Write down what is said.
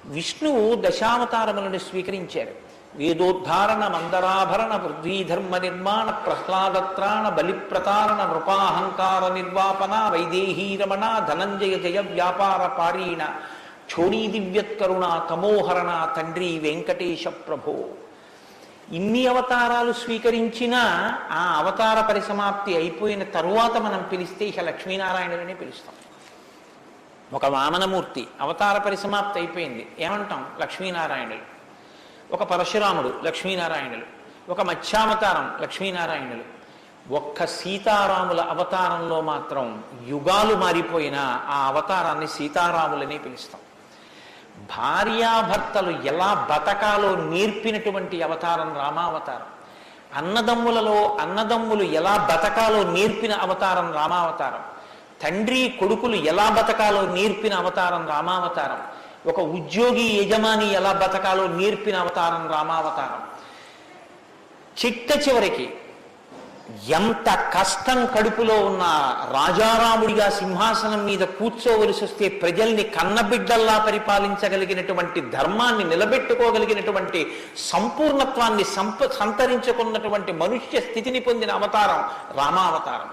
విష్ణువు దశావతారములను స్వీకరించారు. వేదోద్ధారణ మందరాభరణ పృథ్వీధర్మ నిర్మాణ ప్రహ్లాదత్రాణ బలిప్రతారణ నృపాహంకార నిర్వాపన వైదేహీ రమణ ధనంజయ జయ వ్యాపార పారీణ క్షోణీ దివ్యత్కరుణ తమోహరణ తండ్రి వెంకటేశ ప్రభో. ఇన్ని అవతారాలు స్వీకరించినా ఆ అవతార పరిసమాప్తి అయిపోయిన తరువాత మనం పిలిస్తే ఇక లక్ష్మీనారాయణులనే పిలుస్తాం. ఒక వామనమూర్తి అవతార పరిసమాప్తి అయిపోయింది, ఏమంటాం? లక్ష్మీనారాయణులు. ఒక పరశురాముడు, లక్ష్మీనారాయణులు. ఒక మత్స్యావతారం, లక్ష్మీనారాయణులు. ఒక్క సీతారాముల అవతారంలో మాత్రం యుగాలు మారిపోయినా ఆ అవతారాన్ని సీతారాములనే పిలుస్తాం. భార్యాభర్తలు ఎలా బతకాలో నేర్పినటువంటి అవతారం రామావతారం. అన్నదమ్ములు ఎలా బతకాలో నేర్పిన అవతారం రామావతారం. తండ్రి కొడుకులు ఎలా బతకాలో నేర్పిన అవతారం రామావతారం. ఒక ఉద్యోగి యజమాని ఎలా బతకాలో నేర్పిన అవతారం రామావతారం. చిట్ట చివరికి ఎంత కష్టం కడుపులో ఉన్న రాజారాముడిగా సింహాసనం మీద కూర్చోవలసి వస్తే ప్రజల్ని కన్నబిడ్డల్లా పరిపాలించగలిగినటువంటి ధర్మాన్ని నిలబెట్టుకోగలిగినటువంటి సంపూర్ణత్వాన్ని సంతరించుకున్నటువంటి మనుష్య స్థితిని పొందిన అవతారం రామావతారం.